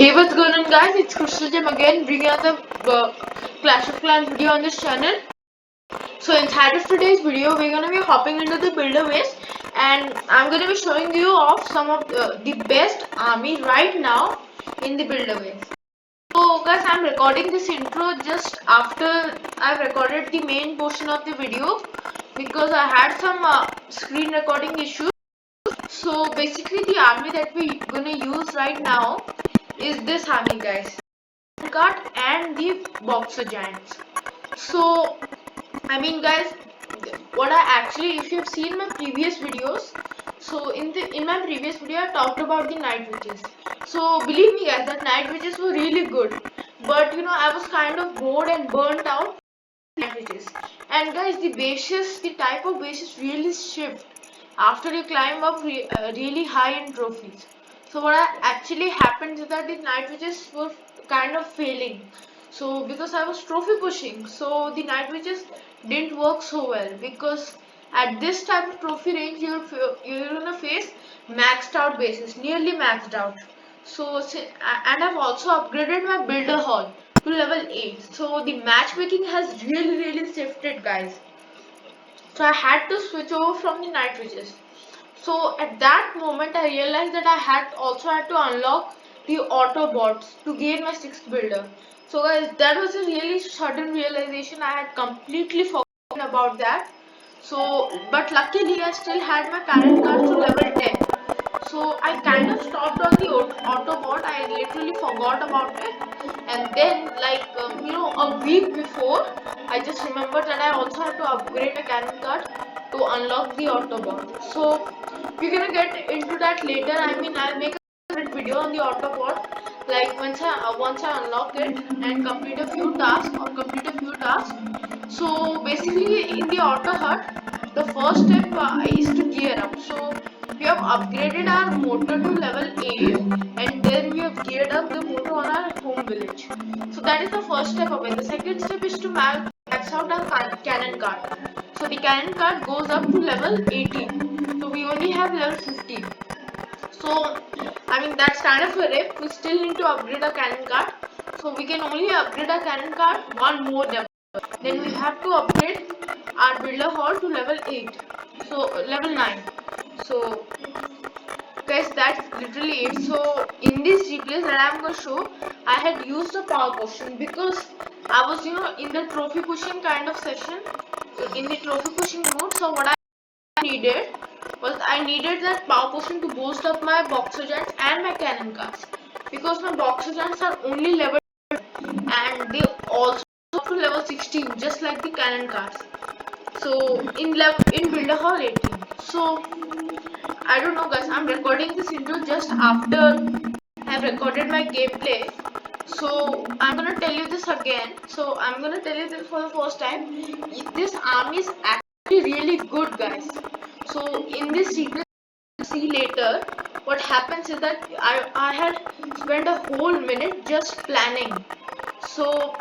Hey, what's going on, guys? It's Crystal Gem again, bringing out the Clash of Clans video on this channel. So inside of today's video, we're gonna be hopping into the builder base, and I'm gonna be showing you off some of the best army right now in the builder base. So guys, I'm recording this intro just after I've recorded the main portion of the video because I had some screen recording issues. So basically, the army that we're gonna use right now is this army, guys. Card and the boxer giants. So I mean, guys, what I actually, if you've seen my previous videos, so in my previous video I talked about the night witches. So believe me, guys, that night witches were really good, but I was kind of bored and burnt out night witches. And guys, the type of bases really shift after you climb up really high in trophies. So what actually happened is that the night witches were kind of failing. So because I was trophy pushing, so the night witches didn't work so well, because at this type of trophy range you're gonna face maxed out bases, nearly maxed out. So and I've also upgraded my builder hall to level 8. So the matchmaking has really shifted, guys. So I had to switch over from the night witches. So at that moment I realized that I had also had to unlock the Autobots to gain my 6th builder. So guys, that was a really sudden realization. I had completely forgotten about that. So but luckily I still had my current card to level 10. So I kind of stopped on the Autobot. I literally forgot about it, and then like a week before, I just remembered that I also had to upgrade a cannon card to unlock the Autobot. So we're gonna get into that later. I mean, I'll make a separate video on the Autobot, like once I unlock it and complete a few tasks. So basically, in the Auto Hut, the first step is to gear up. So we have upgraded our motor to level 8, and then we have geared up the motor on our home village. So that is the first step of it. The second step is to max out our cannon card. So the cannon card goes up to level 18. So we only have level 15. So I mean, that's kind of a rip. We still need to upgrade our cannon card. So we can only upgrade our cannon card one more level. Then we have to upgrade our builder hall to level 8. So level 9. So guys, that's literally it. So in this replays that I'm going to show, I had used a power potion because I was in the trophy pushing kind of session, in the trophy pushing mode. So what I needed was I needed that power potion to boost up my boxer giants and my cannon cards, because my boxer giants are only level and they also up to level 16, just like the cannon cards. So in builder hall 18. So I don't know, guys, I'm recording this intro just after I've recorded my gameplay. So I'm gonna tell you this again. So I'm gonna tell you this for the first time. This army is actually really good, guys. So in this replay, see later, what happens is that I had spent a whole minute just planning. So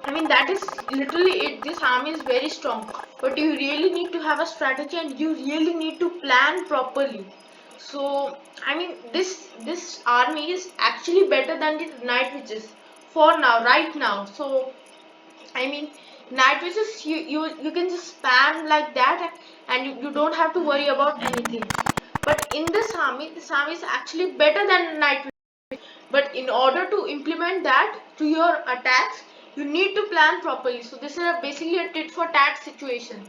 I mean, that is literally it. This army is very strong, but you really need to have a strategy and you really need to plan properly. So I mean, this army is actually better than the night witches for now, right now. So I mean, night witches, you can just spam like that, and you don't have to worry about anything. But in this army is actually better than night witches. But in order to implement that to your attacks, you need to plan properly. So this is basically a tit for tat situation.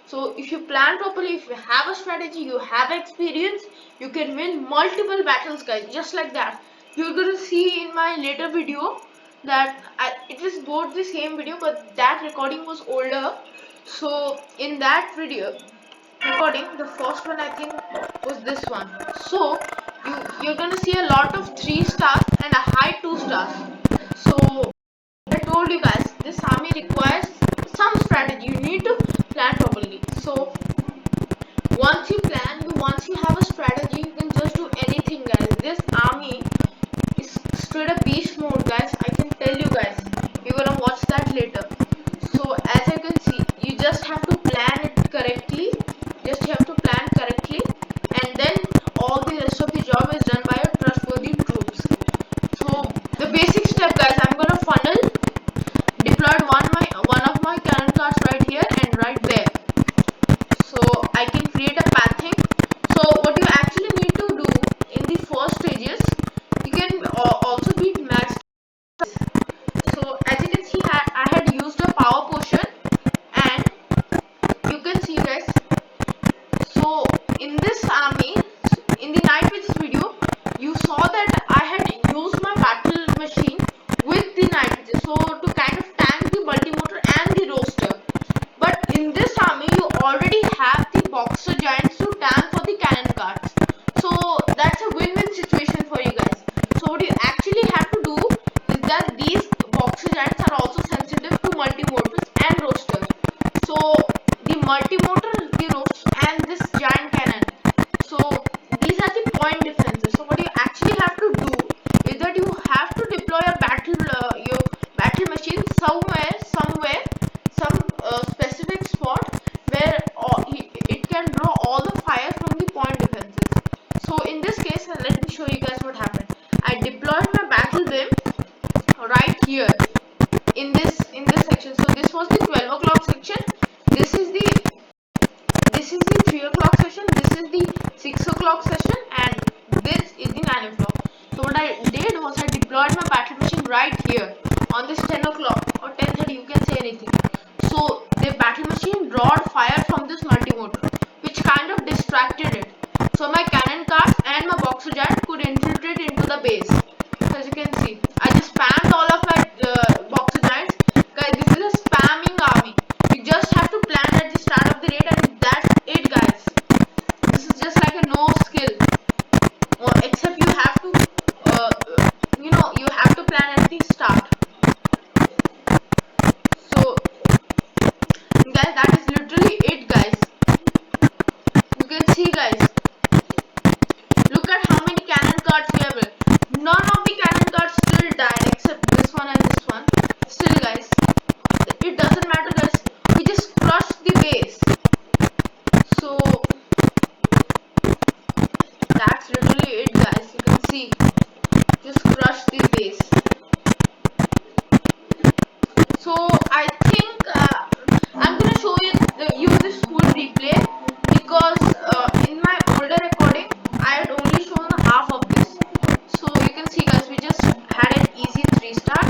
So if you plan properly, if you have a strategy, you have experience, you can win multiple battles, guys, just like that. You're gonna see in my later video that it is both the same video, but that recording was older. So in that video recording, the first one I think was this one. So you're gonna see a lot of 3 stars and a high 2 stars. So I told you guys, this army requires some strategy. You need to plan properly. So once you have a strategy, you can just do anything, guys. This army is straight up beast mode, guys. I can tell you guys. You're gonna watch that later. So as you can see, you just have to plan it correctly. And then all the rest of the job is done by your trustworthy troops. So already have the boxer giants to tank for the cannon cards. So that's a win-win situation for you guys. So what you actually have to do is that these boxer giants are also sensitive to multi-mortars and roasters. So the multi-mortar, the roast, and this giant cannon. So these are the point defenses. So what you actually have to do is that you have to deploy your battle machine somewhere, some specific spot where it can draw all the fire from the point defenses. So in this case, let me show you guys what happened. I deployed my battle beam right here in this section. So this was the 12 o'clock section. This is the 3 o'clock session, this is the 6 o'clock session, and this is the 9 o'clock. So what I did was I deployed my battle machine right here on this 10 o'clock or 10:30, you can say anything. So the battle machine drawed fire from this multi-motor, which kind of distracted it. So my cannon cars and my boxer giant could infiltrate into the base. So as you can see, I just spammed all of my boxer giants. Guys, this is a spamming army. You just have to plan at the start of the raid, and that's it, guys. This is just like a no skill, except you have to you have to plan at the start. So guys, that is literally it, guys. You can see, guys, look at how many cannon cards we have. None of the cannon cards still died except this one and this one. Still, guys, it doesn't matter, guys, we just crushed the base. So that's literally it, guys. You can see, just crush the base. So I think I'm gonna show you this full replay, because in my older recording I had only shown half of this. So you can see, guys, we just had an easy 3-star.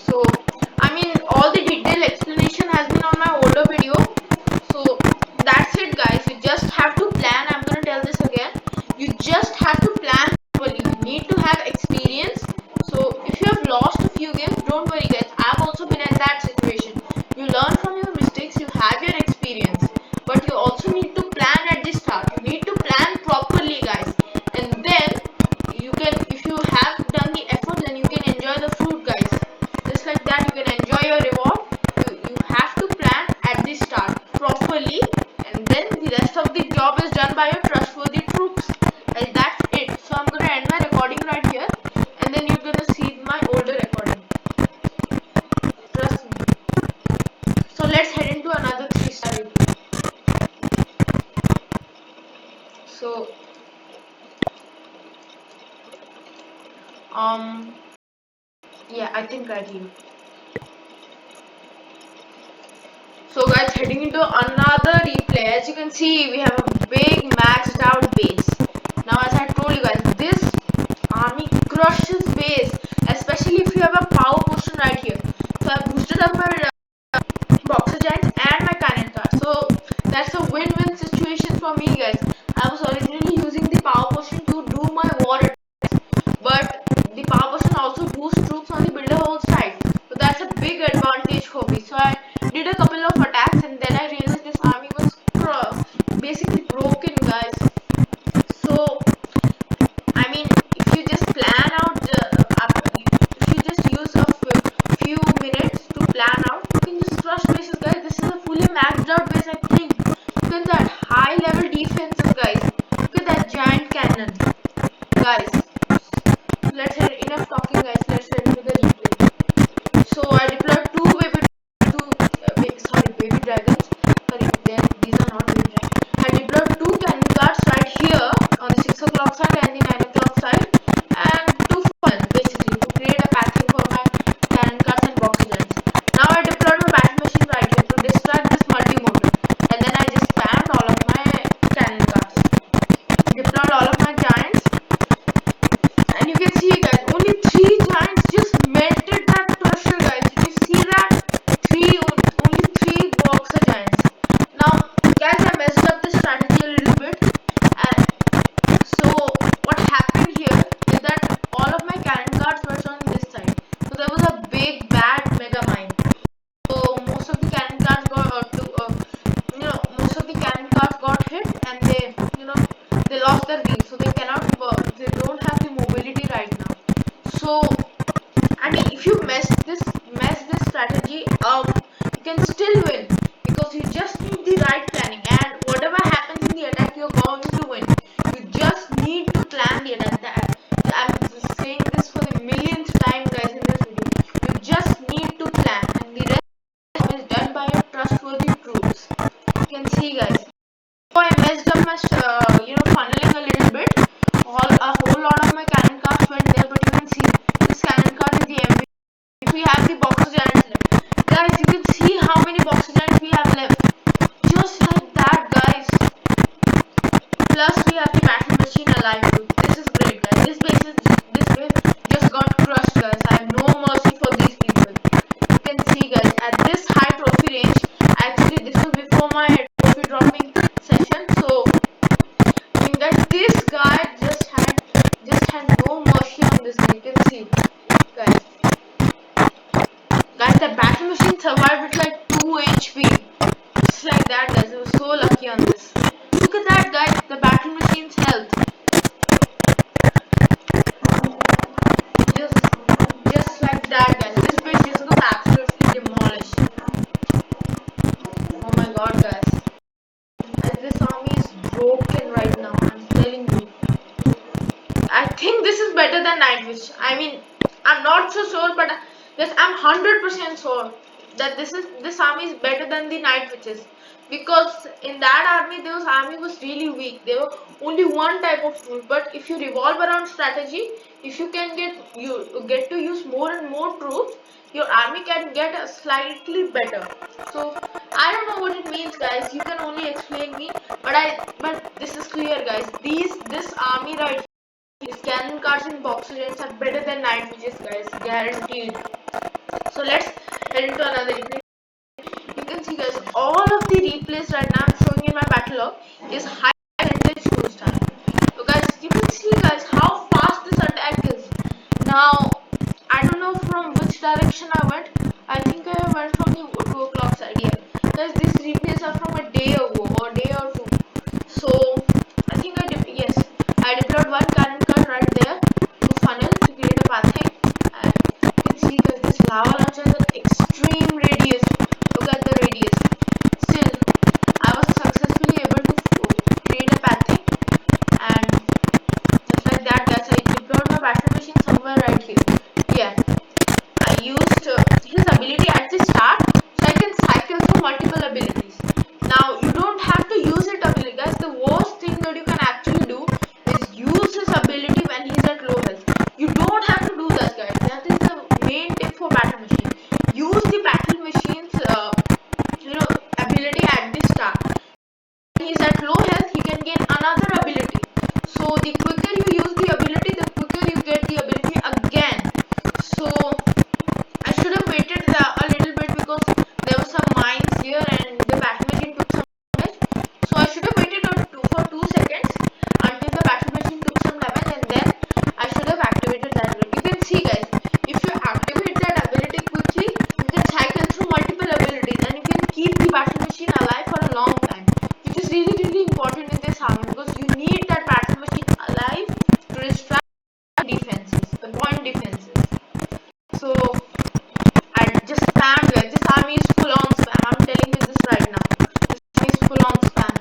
So I mean, all the detailed explanation has been on my older video. So that's it, guys. You just have to plan. I'm gonna tell this again. You just have to plan properly. You need to have experience. So if you have lost a few games, don't worry, guys. I've also been in that situation. You learn from your mistakes. You have your experience, but you also need to plan at the start. You need to plan properly, guys, and then you can, if you have done the effort, then you can enjoy the fruit, guys. Just like that, you can enjoy your reward. You have to plan at the start properly, and then the rest of the job is done by your trustworthy troops. And that's it. So I'm gonna end my recording right here, and then you're gonna see my older recording. Trust me. So let's head into another 3-star. So yeah, I think I do. So guys, heading into another replay. As you can see, we have a big maxed out base. Now, as I told you guys, this army crushes base, especially if you have a power potion right here. So I boosted up my boxer giants and my cannon car. So that's a win-win situation for me, guys. I was originally using the power potion to do my war attacks, but the power potion also boosts troops on the builder whole side. So that's a big advantage for me. So I did a couple of attacks, and then I realized this army was basically broken, guys. So I mean, if you just plan out strategy, you can still win because you just need the right planning, and whatever happens in the attack, you're going to win. You just need to plan the attack. I'm saying this for the millionth time, guys, in this video. You just need to plan, and the rest is done by your trustworthy troops. You can see, guys. So I messed up my, funneling a little bit. A whole lot of my cannon cards went there, but you can see this cannon card is the MVP. If we have the boxer giants left, guys, you can see how many boxer giants we have left. Just like that, guys. Plus, we have the battle machine alive too. This is great, guys. This base just got crushed, guys. I have no mercy for these people. You can see, guys, at this high trophy range. Actually, this was before my trophy dropping session, so I mean that this guy just had no mercy on this. You can see, guys. Guys, the battle machine survived with like 2 HP. Just like that, guys. I was so lucky on this. Look at that, guys. The battle machine's health. Just like that, guys. This base just got absolutely demolished. Oh my god, guys. This army is broken right now. I'm telling you. I think this is better than Night Witch. I mean, I'm not so sure, but yes, I'm 100% sure that this army is better than the Night Witches, because in that army, those army was really weak. There were only one type of troops, but if you revolve around strategy, if you can get to use more and more troops, your army can get a slightly better. So I don't know what it means, guys. You can only explain me, but this is clear, guys. This army right here, these cannon cards and boxer giants are better than Night Witches, guys, guaranteed. So let's head into another replay. You can see, guys, all of the replays right now I'm showing in my battle log is high percentage full style. So guys, you can see, guys, how fast this attack is. Now I don't know from which direction I went. I think I went from the 2 o'clock side. Yeah, guys, these replays are from a day ago or a day or two. So I think I deployed one cannon card right there to funnel to create a pathing. And you can see, guys, this lava launcher has an extreme radius. Look at the radius. Still, I was successfully able to create a pathing, and just like that, guys, I deployed my battle machine somewhere right here. Yeah, I used his ability at the start, so I can cycle through multiple abilities. Now you don't have to use it ability, guys. The worst thing that you can actually do is use his ability when he's at low health. You don't have to do that, guys. That is the main tip for battle machine. Use the battle machine's ability at the start. When he's at low health, he can gain another ability. So the quicker you use the ability, the quicker you get the ability again. So I should have waited a little bit because there were some mines here and the battle machine took some damage. So I should have waited for 2 seconds until the battle machine took some damage, and then I should have activated that ability. You can see, guys, if you activate that ability quickly, you can cycle through multiple abilities and you can keep the battle machine alive for a long time, which is really, really important in this army because you need that battle machine alive to distract defenses, the point defenses. So I just spammed, guys. This army is full on spam. I'm telling you this right now. This army is full on spam.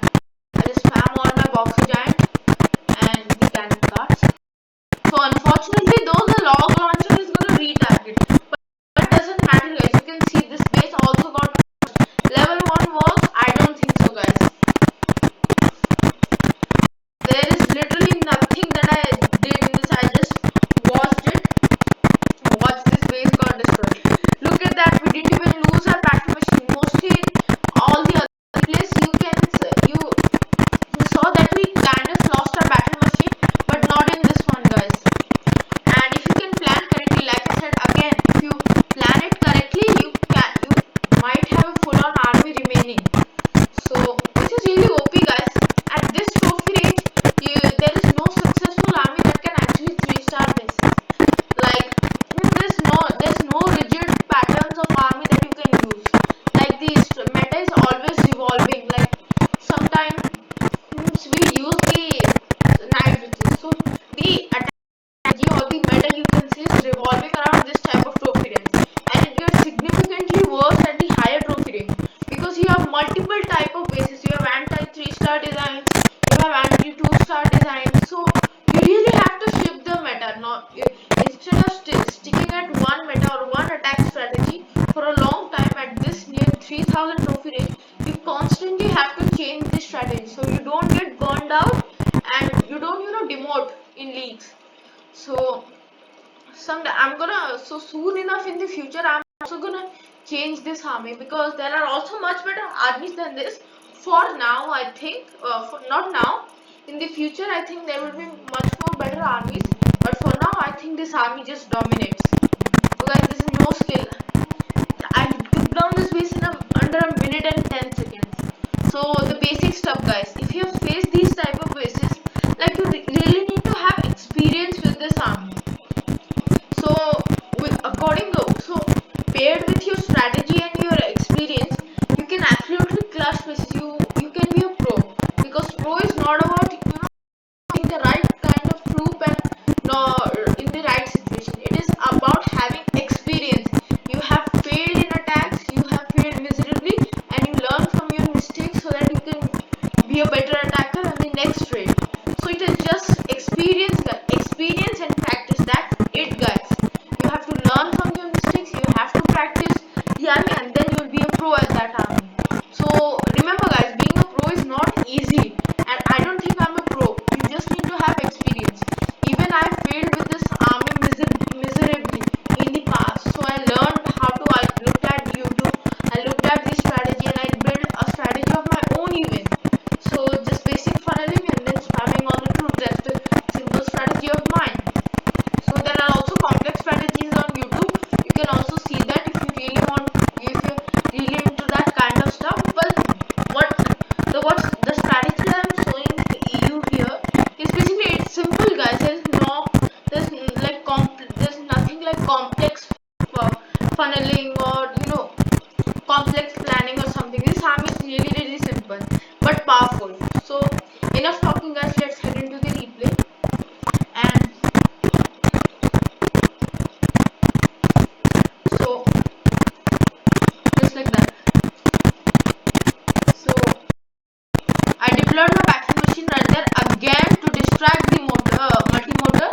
I just spam all my boxer giant and the cannon cards. So unfortunately, though, the log launcher is gonna retarget, but it doesn't matter, guys. You can see this base also got level 1 works. I don't think so, guys. There is literally nothing that I did in this. I just watched this base got destroyed. attack strategy for a long time at this near 3000 trophy range, you constantly have to change this strategy so you don't get burned out and you don't demote in leagues. So someday I'm gonna, so soon enough in the future I'm also gonna change this army because there are also much better armies than this. For now I think, for not now, in the future I think there will be much more better armies, but for now I think this army just dominates. So guys, this is no skill. I took down this base in under a minute and 10 seconds. So the basic stuff, guys, if you have faced these type of bases, like you really need to have experience with this army. So so paired with your strategy and your experience, you can absolutely clutch bases. You can be a pro, because pro is not about having the right kind of troop and no, in the right situation. It is about having experience. You have failed in attacks, you have failed miserably, and you learn from your mistakes so that you can be a better attacker in the next raid. So it is just experience, experience and practice. That's it, guys. You have to learn from your mistakes. You have to practice the army, and then you'll be a pro at that army. So remember, guys, being a pro is not easy, and I don't think I'm a pro. You just need to have experience. Even I failed with this army miserably in the past. So I learned how to. I looked at YouTube. I looked at the strategy, and I built a strategy of my own even. So just basic funneling and then spamming all the troops. That's the simple strategy of mine. So there are also complex strategies on YouTube. You can also see that if you really want, if you're really into that kind of stuff. But what's the strategy that I'm showing you here is basically, it's simple, guys. There's nothing like complex funneling or complex planning or something. This arm is really simple but powerful. So enough talking, guys. Let's head into the replay. And so just like that. So I deployed my packing machine right there again to distract the multi-motor.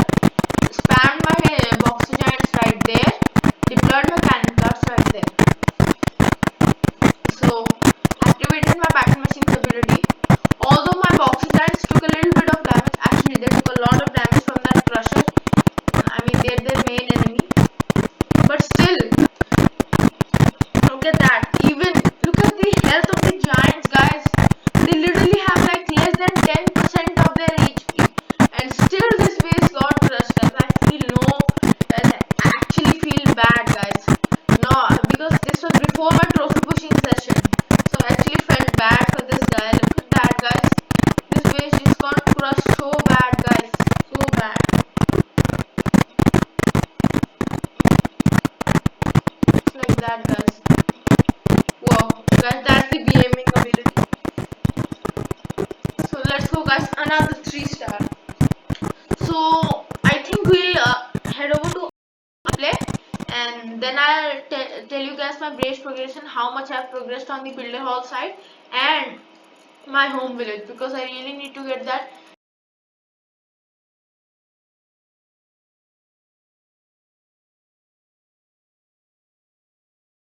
Spammed my boxer giants right there. Deployed my cannon cards right there. So activated my packing machine's ability. Although my boxer giants took a little bit of damage, actually they took a lot of damage from that crusher. I mean, they're their main enemy. But still, look at that. Even look at the health of the giants, guys. They literally have like less than 10% of their HP, and still this base got crushed. Guys, I feel no, guys, I actually feel bad, guys. No, because this was before my trophy pushing session, so I actually felt bad for this guy. Look at that, guys. This base just got crushed so bad, guys. So bad. It's like that, guys. Wow, guys, that's the BMing ability. So let's go, guys. Another 3-star. So I think we'll head over to play, and then I'll tell you guys my base progression, how much I've progressed on the builder hall side and my home village, because I really need to get that